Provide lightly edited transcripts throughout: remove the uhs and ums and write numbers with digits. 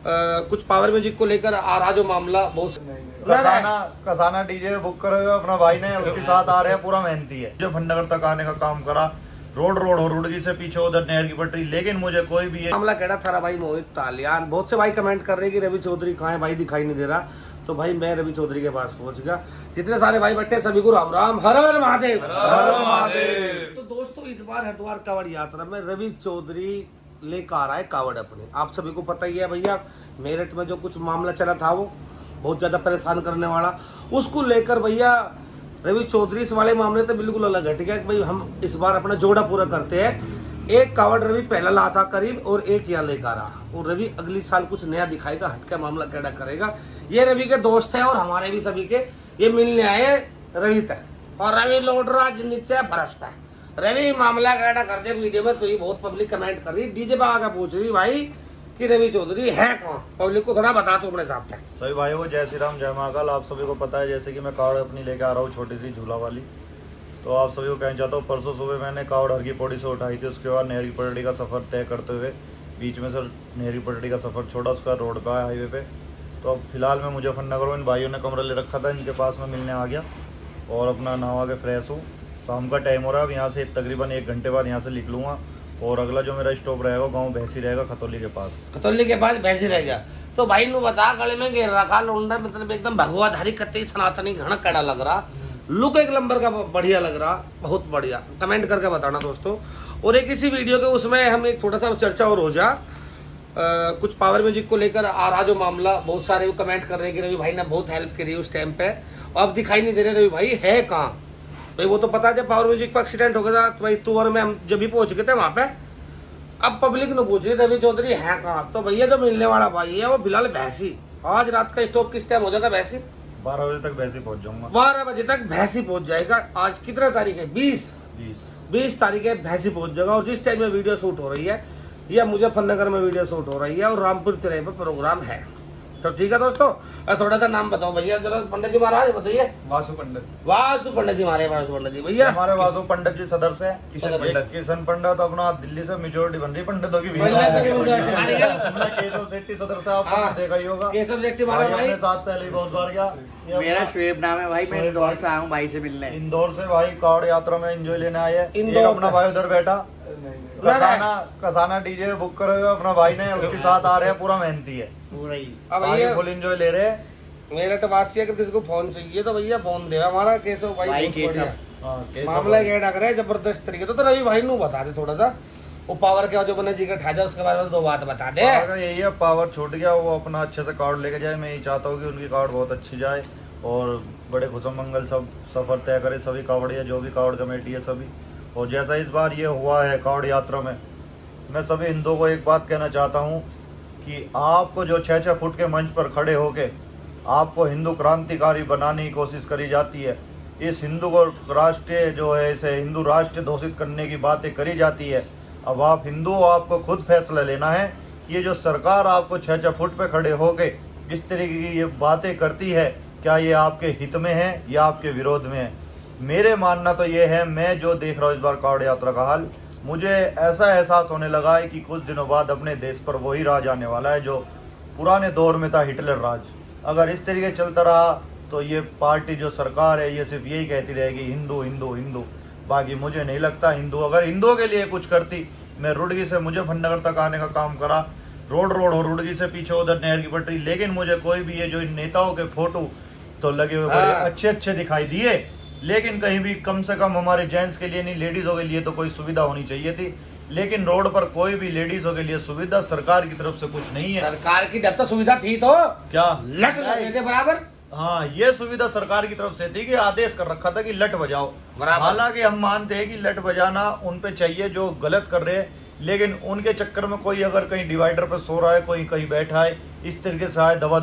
कुछ power music को लेकर आ रहा जो मामला बहुत कसाना डीजे बुक करे हुए अपना भाई ने उसके साथ आ रहे हैं, पूरा मेहनती है जो भंडनगर तक आने का काम करा। रोड हो रुड़गी से पीछे उधर नहर की पटरी, लेकिन मुझे कोई भी ये मामला कह रहा था भाई मोहित तालियान। बहुत से भाई कमेंट कर रहे कि रवि चौधरी कहाँ है भाई, दिखाई नहीं दे रहा। तो भाई मैं रवि चौधरी के पास पहुंच गया। जितने सारे भाई बैठे सभी को राम राम, हर हर महादेव, हर हर महादेव। तो दोस्तों इस बार हरिद्वार कावड़ यात्रा में रवि चौधरी लेकर आ रहा है कावड़ अपने। आप सभी को पता ही है भैया, मेरठ में जो कुछ मामला चला था वो बहुत ज्यादा परेशान करने वाला, उसको लेकर भैया रवि चौधरी इस वाले मामले तो बिल्कुल अलग है। ठीक है भाई, हम इस बार अपना जोड़ा पूरा करते हैं। एक कावड़ रवि पहला लाता करीब और एक यहाँ लेकर रहा, और रवि अगली साल कुछ नया दिखाएगा, हटका मामला कैडा करेगा। ये रवि के दोस्त हैं और हमारे भी सभी के, ये मिलने आए रवि तक, और रवि लौट रहा नीचे बरस पे। रवि मामला कैडा कर दे वीडियो में, तो ये बहुत पब्लिक कमेंट कर रही, डीजे पे आकर पूछ रही भाई कि रवि चौधरी है कौन, पब्लिक को थोड़ा बता तो अपने हिसाब से। सभी भाइयों को जय श्री राम, जय महाकाल। आप सभी को पता है जैसे कि मैं कावड़ अपनी लेके आ रहा हूँ, छोटी सी झूला वाली। तो आप सभी को कहना चाहता हूँ, परसों सुबह मैंने कावड़ हर की पौड़ी से उठाई थी। उसके बाद नहर की पटड़ी का सफ़र तय करते हुए बीच में से नहर की पटड़ी का सफ़र छोड़ा, उसका रोड पे आया हाईवे पे। तो अब फिलहाल मैं मुजफ्फरनगर में इन भाइयों ने कमरा ले रखा था, इनके पास में मिलने आ गया और अपना नहा के फ्रेश हूँ। शाम का टाइम हो रहा है, अब यहाँ से तकरीबन 1 घंटे बाद यहाँ से निकलूँगा और अगला जो मेरा स्टॉप रहेगा गांव भैंसी रहेगा, खतौली के पास। खतौली के पास भैंसी रह गया। तो भाई नु बता, गले में घेर रखा लोंडा, मतलब एकदम भगवाधारी कत्ती सनातनी घना कड़ा लग रहा, लुक एक नंबर का बढ़िया लग रहा, बहुत बढ़िया। कमेंट करके बताना दोस्तों। और एक इसी वीडियो के उसमें हम एक थोड़ा सा चर्चा और हो जा, कुछ पावर म्यूजिक को लेकर आ रहा जो मामला, बहुत सारे वो कमेंट कर रहे हैं कि रवि भाई ने बहुत हेल्प करी उस टाइम पे, अब दिखाई नहीं दे रहे रवि भाई है कहाँ। भाई वो तो पता है, जब पावर म्यूजिक पर एक्सीडेंट हो गया था तो भाई तू और मैं हम जब भी पहुंच गए थे वहां पे। अब पब्लिक ने पूछ रही रवि चौधरी है कहाँ, तो भैया जो मिलने वाला भाई है वो फिलहाल भैंसी। आज रात का स्टॉप किस टाइम हो जाएगा भैंसी? 12 बजे तक भैंसी पहुंच जाऊंगा। 12 बजे तक भैंसी पहुंच जाएगा। आज कितना तारीख है? 20 तारीख है, भैंसी पहुंच जाएगा। और जिस टाइम में वीडियो शूट हो रही है, यह मुजफ्फरनगर में वीडियो शूट हो रही है और रामपुर तिरई पर प्रोग्राम है। तो ठीक है दोस्तों, थोड़ा सा नाम बताओ भैया जरा, पंडित जी महाराज बताइए। वासु पंडित। वासु पंडित जी, हमारे वासु पंडित जी भैया, हमारे वासु पंडित जी सदर से किशन पंडित अपना दिल्ली से मेजोरिटी बन रही पंडितों की। केशव शेट्टी सदर से आपने देखा ही होगा। केशव शेट्टी हमारे साथ पहले ही बहुत बार गया। मेरा शुएब नाम है भाई, मैं इंदौर से आया हूँ भाई से मिलने। इंदौर से भाई कावड़ यात्रा में एंजॉय लेने आए हैं। अपना भाई उधर बैठा कसाना डीजे बुक करे हुए अपना भाई ने, उसके साथ आ रहे हैं, पूरा मेहनती है, पूरा ही अब भैया फुल एंजॉय ले रहे हैं। मेरठ वासी अगर किसी को फोन चाहिए तो भैया फोन दे हमारा केशव भाई केशव मामला क्या डक रहा है जबरदस्त तरीके तो रवि भाई नू बता दे थोड़ा सा, वो पावर के जो बने जी का ठाजा उसके बारे में 2 बात बता दे। यही है, पावर छूट गया, वो अपना अच्छे से कार्ड लेके जाए। मैं यही चाहता हूँ कि उनकी कार्ड बहुत अच्छी जाए और बड़े खुशम मंगल सब सफर तय करे, सभी कावड़िया जो भी कावड़ कमेटी है सभी। और जैसा इस बार ये हुआ है कावड़ यात्रा में, मैं सभी हिंदुओं को एक बात कहना चाहता हूँ कि आपको जो 6-6 फुट के मंच पर खड़े होके आपको हिंदू क्रांतिकारी बनाने की कोशिश करी जाती है, इस हिंदू को राष्ट्रीय जो है इसे हिंदू राष्ट्र घोषित करने की बातें करी जाती है। अब आप हिंदू, आपको खुद फैसला लेना है कि ये जो सरकार आपको 6-6 फुट पे खड़े होके इस तरीके की ये बातें करती है, क्या ये आपके हित में है या आपके विरोध में है। मेरे मानना तो ये है, मैं जो देख रहा हूँ इस बार कावड़ यात्रा का हाल, मुझे ऐसा एहसास होने लगा है कि कुछ दिनों बाद अपने देश पर वही राज आने वाला है जो पुराने दौर में था, हिटलर राज। अगर इस तरीके चलता रहा तो ये पार्टी जो सरकार है ये सिर्फ यही कहती रहेगी हिंदू हिंदू हिंदू। बाकी मुझे नहीं लगता हिंदू, अगर हिंदुओं के लिए कुछ करती, मैं रुड़गी से मुजफ्फरनगर तक आने का काम करा। रोड हो रुड़गी से पीछे उधर नहर की पटरी, लेकिन मुझे कोई भी ये जो इन नेताओं के फोटो तो लगे हुए बड़े अच्छे दिखाई दिए, लेकिन कहीं भी कम से कम हमारे जेंट्स के लिए नहीं, लेडीजों के लिए तो कोई सुविधा होनी चाहिए थी। लेकिन रोड पर कोई भी लेडीजों के लिए सुविधा सरकार की तरफ से कुछ नहीं है। सरकार की जब तक सुविधा थी तो क्या लट लगे थे बराबर। हाँ, ये सुविधा सरकार की तरफ से थी कि आदेश कर रखा था कि लट बजाओ। हालांकि हम मानते हैं कि लट बजाना उन पे चाहिए जो गलत कर रहे हैं, लेकिन उनके चक्कर में कोई अगर कहीं डिवाइडर पे सो रहा है, कोई कहीं बैठा है, इस तरीके से आए दबा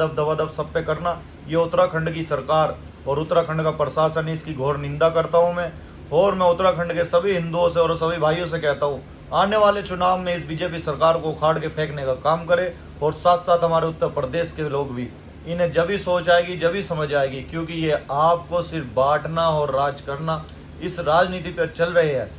सब पे करना, ये उत्तराखंड की सरकार और उत्तराखंड का प्रशासन है, इसकी घोर निंदा करता हूँ मैं। और मैं उत्तराखंड के सभी हिंदुओं से और सभी भाइयों से कहता हूँ, आने वाले चुनाव में इस बीजेपी सरकार को उखाड़ के फेंकने का काम करे। और साथ साथ हमारे उत्तर प्रदेश के लोग भी, इन्हें जब भी सोच आएगी, जब भी समझ आएगी, क्योंकि ये आपको सिर्फ बांटना और राज करना इस राजनीति पर चल रहे हैं।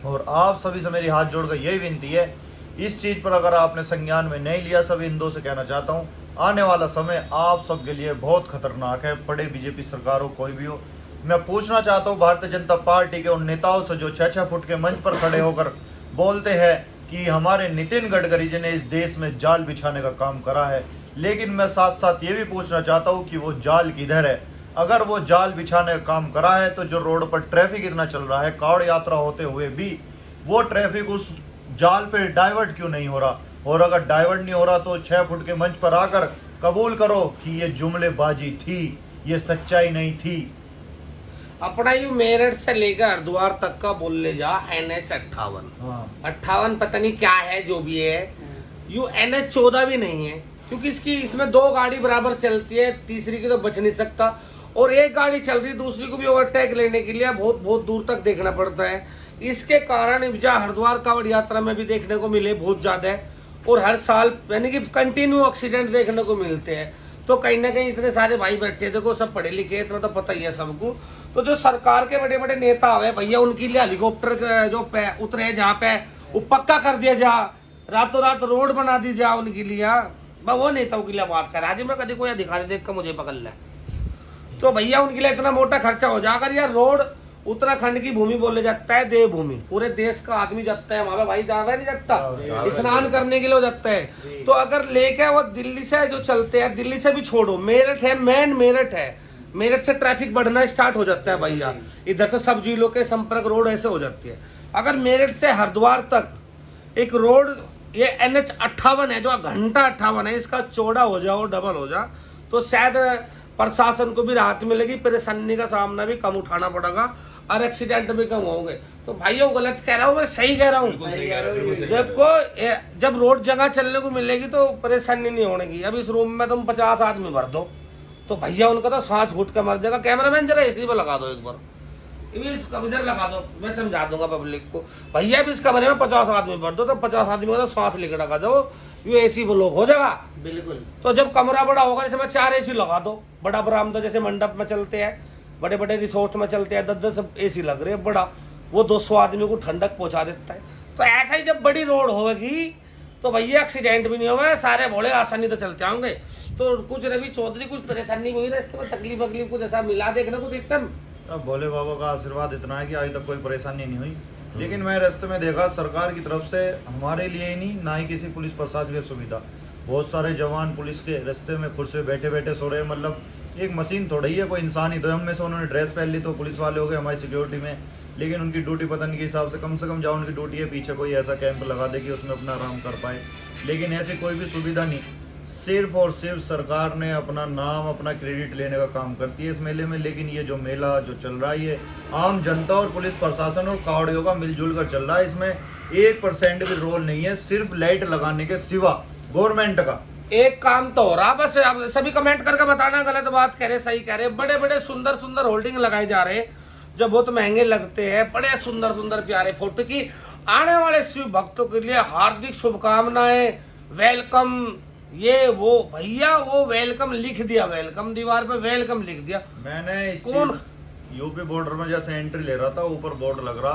और आप सभी से मेरी हाथ जोड़कर यही विनती है इस चीज पर अगर आपने संज्ञान में नहीं लिया, सभी हिंदुओं से कहना चाहता हूँ, आने वाला समय आप सबके लिए बहुत खतरनाक है, पड़े बीजेपी सरकार हो कोई भी हो। मैं पूछना चाहता हूँ भारतीय जनता पार्टी के उन नेताओं से जो 6-6 फुट के मंच पर खड़े होकर बोलते हैं कि हमारे नितिन गडकरी जी ने इस देश में जाल बिछाने का काम करा है, लेकिन मैं साथ साथ ये भी पूछना चाहता हूँ कि वो जाल किधर है। अगर वो जाल बिछाने का काम करा है तो जो रोड पर ट्रैफिक इतना चल रहा है, कावड़ यात्रा होते हुए भी वो ट्रैफिक उस जाल पे डाइवर्ट क्यों नहीं हो रहा? और अगर डाइवर्ट नहीं हो रहा तो 6 फुट के मंच पर आकर कबूल करो कि ये जुमलेबाजी थी, ये सच्चाई नहीं थी। अपना यू मेरठ से लेकर हरिद्वार तक का बोल ले जा NH 58 पता नहीं क्या है, जो भी है। यू NH 14 भी नहीं है, क्योंकि इसमें 2 गाड़ी बराबर चलती है, तीसरी की तो बच नहीं सकता, और एक गाड़ी चल रही, दूसरी को भी ओवरटेक लेने के लिए बहुत बहुत दूर तक देखना पड़ता है। इसके कारण हरिद्वार कावड़ यात्रा में भी देखने को मिले बहुत ज्यादा है, और हर साल यानी कि कंटिन्यू एक्सीडेंट देखने को मिलते हैं। तो कहीं ना कहीं इतने सारे भाई बैठे, देखो सब पढ़े लिखे, इतना तो पता ही है सबको। तो जो सरकार के बड़े बड़े नेता हुए भैया, उनके लिए हेलीकॉप्टर जो उतरे जहाँ पे वो पक्का कर दिया जा, रातों रात रोड बना दी जा उनके लिए। वो नेताओं के लिए बात कर, आज मैं कभी कोई अधिकारी देख कर मुझे पकड़ ले, तो भैया उनके लिए इतना मोटा खर्चा हो जाकर यार रोड उत्तराखंड की भूमि बोले जाता है देवभूमि, पूरे देश का आदमी जाता है वहां पे भाई, जाता नहीं जाता, स्नान करने के लिए जाता है। तो अगर लेके वो दिल्ली से जो चलते हैं, दिल्ली से भी छोड़ो, मेरठ है, मेन मेरठ है, मेरठ से ट्रैफिक बढ़ना स्टार्ट हो जाता है भैया, इधर से सब जिलों के संपर्क रोड ऐसे हो जाती है। अगर मेरठ से हरिद्वार तक एक रोड ये NH 58 है, जो घंटा 58 है, इसका चौड़ा हो जाओ, डबल हो जा, तो शायद प्रशासन को भी राहत मिलेगी, परेशानी का सामना भी कम उठाना पड़ेगा और एक्सीडेंट भी कम होंगे। तो भाइयों गलत कह रहा हूँ, मैं सही कह रहा हूँ। देखो जब रोड जगह चलने को मिलेगी तो परेशानी नहीं होगी। अब इस रूम में तुम 50 आदमी भर दो तो भैया उनका तो सांस घुट के मर जाएगा। कैमरामैन जरा इसी पे लगा दो एक बार, इधर लगा दो, मैं समझा दूंगा पब्लिक को। भैया भी इस कमरे में 50 आदमी भर दो तो 50 आदमी का तो सांस लेकर लगा दो, ये AC ब्लॉक हो जाएगा। बिल्कुल। तो जब कमरा बड़ा होगा, जैसे मैं 4 AC लगा दो, बड़ा बरामदा जैसे मंडप में चलते हैं, बड़े बड़े रिसोर्ट में चलते हैं, 10-10 AC लग रहे हैं बड़ा, वो 200 आदमी को ठंडक पहुंचा देता है। तो ऐसा ही जब बड़ी रोड होगी तो भैया एक्सीडेंट भी नहीं होगा, सारे भोले आसानी तो चलते होंगे। तो कुछ रवि चौधरी कुछ परेशानी हुई रास्ते में, तकलीफ वकलीफ कुछ ऐसा मिला देखने को सिस्टम? अब भोले बाबा का आशीर्वाद इतना है कि अभी तक कोई परेशानी नहीं हुई, लेकिन मैं रास्ते में देखा सरकार की तरफ से हमारे लिए ही नहीं, ना ही किसी पुलिस प्रशासन की सुविधा। बहुत सारे जवान पुलिस के रास्ते में खुद से बैठे बैठे सो रहे हैं, मतलब एक मशीन थोड़ी है, कोई इंसान ही तो। हम में से उन्होंने ड्रेस पहन ली तो पुलिस वाले हो गए हमारी सिक्योरिटी में, लेकिन उनकी ड्यूटी पता नहीं के हिसाब से कम जाओ उनकी ड्यूटी है, पीछे कोई ऐसा कैंप लगा दे कि उसमें अपना आराम कर पाए, लेकिन ऐसी कोई भी सुविधा नहीं। सिर्फ और सिर्फ सरकार ने अपना नाम, अपना क्रेडिट लेने का काम करती है इस मेले में। लेकिन ये जो मेला जो चल रहा है, ये आम जनता और पुलिस प्रशासन और कावड़ियों का मिलजुल कर चल रहा है। इसमें 1% भी रोल नहीं है, सिर्फ लाइट लगाने के सिवा गवर्नमेंट का। एक काम तो हो रहा, बस आप सभी कमेंट करके बताना गलत बात कह रहे सही कह रहे। बड़े बड़े सुंदर सुंदर होल्डिंग लगाए जा रहे हैं जो बहुत महंगे लगते हैं, बड़े सुंदर सुंदर प्यारे फोटो की। आने वाले शिव भक्तों के लिए हार्दिक शुभकामनाएं, वेलकम, ये वो भैया वो वेलकम लिख दिया, वेलकम दीवार पे वेलकम लिख दिया। मैंने कौन यूपी बॉर्डर में जैसे एंट्री ले रहा था, ऊपर बोर्ड लग रहा,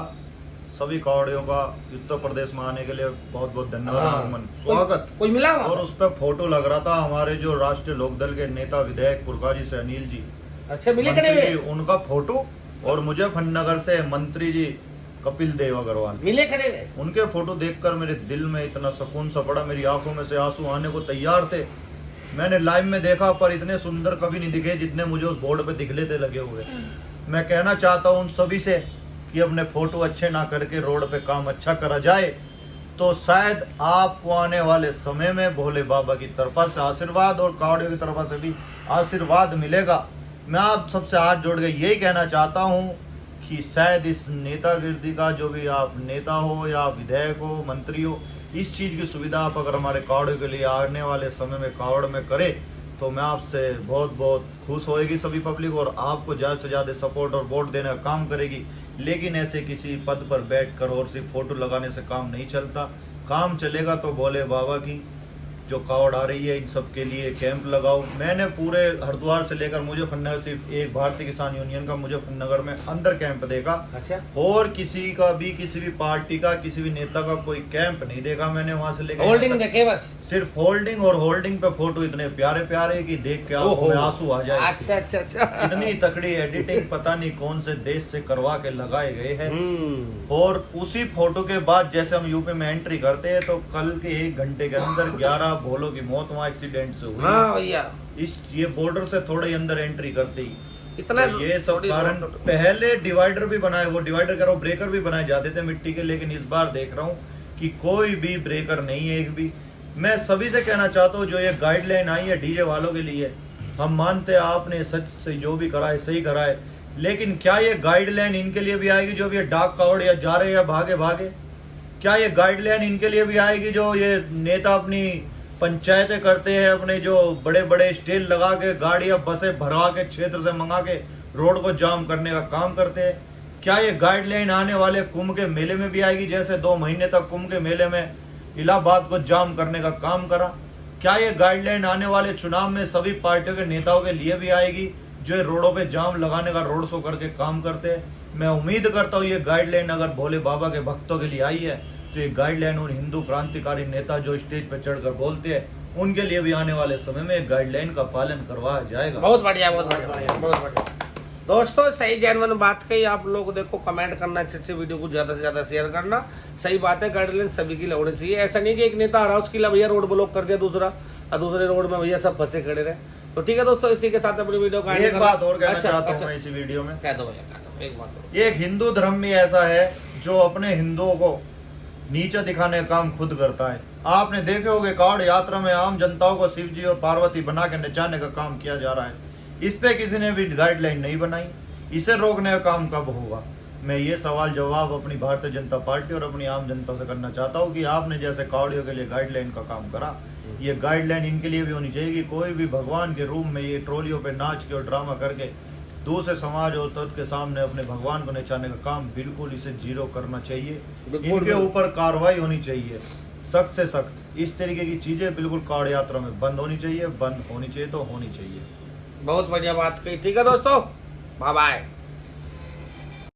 सभी कावड़ियों का उत्तर प्रदेश में आने के लिए बहुत बहुत धन्यवाद, स्वागत। कोई मिला? और उस पर फोटो लग रहा था हमारे जो राष्ट्रीय लोकदल के नेता विधायक पुरकाजी से अनिल जी, अच्छा मिले जी, उनका फोटो, और मुजफ्फरनगर से मंत्री जी कपिल देव अग्रवाल मिले खड़े हुए। उनके फोटो देखकर मेरे दिल में इतना सुकून सा पड़ा, मेरी आंखों में से आंसू आने को तैयार थे। मैंने लाइव में देखा पर इतने सुंदर कभी नहीं दिखे जितने मुझे उस बोर्ड पे दिखले थे लगे हुए। मैं कहना चाहता हूँ उन सभी से कि अपने फोटो अच्छे ना करके रोड पे काम अच्छा करा जाए, तो शायद आपको आने वाले समय में भोले बाबा की तरफ से आशीर्वाद और कावड़ियों की तरफ से भी आशीर्वाद मिलेगा। मैं आप सबसे हाथ जोड़ के यही कहना चाहता हूँ कि शायद इस नेतागिरी का, जो भी आप नेता हो या विधायक हो, मंत्री हो, इस चीज़ की सुविधा आप अगर हमारे कावड़ियों के लिए आने वाले समय में कावड़ में करे तो मैं आपसे बहुत बहुत खुश होएगी सभी पब्लिक, और आपको ज़्यादा से ज़्यादा सपोर्ट और वोट देने का काम करेगी। लेकिन ऐसे किसी पद पर बैठकर और सिर्फ फोटो लगाने से काम नहीं चलता। काम चलेगा तो भोले बाबा की जो कावड़ आ रही है इन सब के लिए कैंप लगाओ। मैंने पूरे हरिद्वार से लेकर मुजफ्फरनगर सिर्फ एक भारतीय किसान यूनियन का मुजफ्फरनगर में अंदर कैंप देखा, अच्छा, और किसी भी पार्टी का किसी भी नेता का कोई कैंप नहीं देखा मैंने वहां से लेकर। होल्डिंग देखे बस, सिर्फ होल्डिंग, और होल्डिंग पे फोटो इतने प्यारे प्यारे कि देख के आंखों में आंसू आ जाए। अच्छा अच्छा अच्छा, इतनी तकड़ी एडिटिंग पता नहीं कौन से देश से करवा के लगाए गए हैं। हम्म। और उसी फोटो के बाद जैसे हम यूपी में एंट्री करते हैं तो कल के 1 घंटे के अंदर 11 भोलों की मौत वहाँ एक्सीडेंट से हुई। हाँ भैया, ये बॉर्डर से थोड़े ही अंदर एंट्री करते ही इतना तो ये सब कारण। पहले डिवाइडर भी बनाए, वो डिवाइडर करो ब्रेकर भी बनाए जाते थे मिट्टी के, लेकिन इस बार देख रहा हूँ कि कोई भी ब्रेकर नहीं है एक भी। मैं सभी से कहना चाहता हूँ जो ये गाइडलाइन आई है डीजे वालों के लिए, हम मानते हैं आपने सच से जो भी करा है सही करा है, लेकिन क्या ये गाइडलाइन इनके लिए भी आएगी जो भी ये डाक कावड़ या जा रहे या भागे भागे? क्या ये गाइडलाइन इनके लिए भी आएगी जो ये नेता अपनी पंचायतें करते हैं, अपने जो बड़े बड़े स्टेज लगा के गाड़ियां बसें भरवा के क्षेत्र से मंगा के रोड को जाम करने का काम करते हैं? क्या ये गाइडलाइन आने वाले कुंभ के मेले में भी आएगी, जैसे 2 महीने तक कुंभ के मेले में इलाहाबाद को जाम करने का काम करा? क्या ये गाइडलाइन आने वाले चुनाव में सभी पार्टियों के नेताओं के लिए भी आएगी जो रोडों पे जाम लगाने का रोड शो करके काम करते हैं? मैं उम्मीद करता हूँ ये गाइडलाइन अगर भोले बाबा के भक्तों के लिए आई है तो ये गाइडलाइन उन हिंदू क्रांतिकारी नेता जो स्टेज पे चढ़कर बोलते हैं उनके लिए भी आने वाले समय में गाइडलाइन का पालन करवाया जाएगा। बहुत बढ़िया, बहुत बढ़िया, बहुत बढ़िया। दोस्तों सही जेन्युइन बात कही आप लोग। देखो कमेंट करना, अच्छे वीडियो को ज्यादा से ज्यादा शेयर करना। सही बात है, गाइडलाइन सभी की होनी चाहिए। ऐसा नहीं कि एक नेता आ रहा है उसके लिए भैया रोड ब्लॉक कर दिया दूसरा, और दूसरे रोड में भैया सब फंसे खड़े रहे। तो ठीक है दोस्तों, इसी के साथ अपनी वीडियो का एक बात और कहना चाहता हूँ मैं इसी वीडियो में। कह दो भैया, कह दो एक बात। एक हिंदू धर्म भी ऐसा है जो अपने हिंदुओं को नीचा दिखाने का काम खुद करता है। आपने देखे होंगे कावड़ यात्रा में आम जनताओं को शिव जी और पार्वती बना के नचाने का काम किया जा रहा है। इस पे किसी ने भी गाइडलाइन नहीं बनाई। इसे रोकने का काम कब होगा? मैं ये सवाल जवाब अपनी भारतीय जनता पार्टी और अपनी आम जनता से करना चाहता हूँ कि आपने जैसे कावड़ियों के लिए गाइडलाइन का काम करा, ये गाइडलाइन इनके लिए भी होनी चाहिए कि कोई भी भगवान के रूप में ये ट्रोलियों पे नाच के और ड्रामा करके दूसरे समाज और तत्व के सामने अपने भगवान को नचाने का काम बिल्कुल इसे जीरो करना चाहिए। इनके ऊपर कार्रवाई होनी चाहिए सख्त से सख्त। इस तरीके की चीजें बिल्कुल कावड़ यात्रा में बंद होनी चाहिए, बंद होनी चाहिए तो होनी चाहिए। बहुत बढ़िया बात कही। ठीक है दोस्तों, बाय बाय।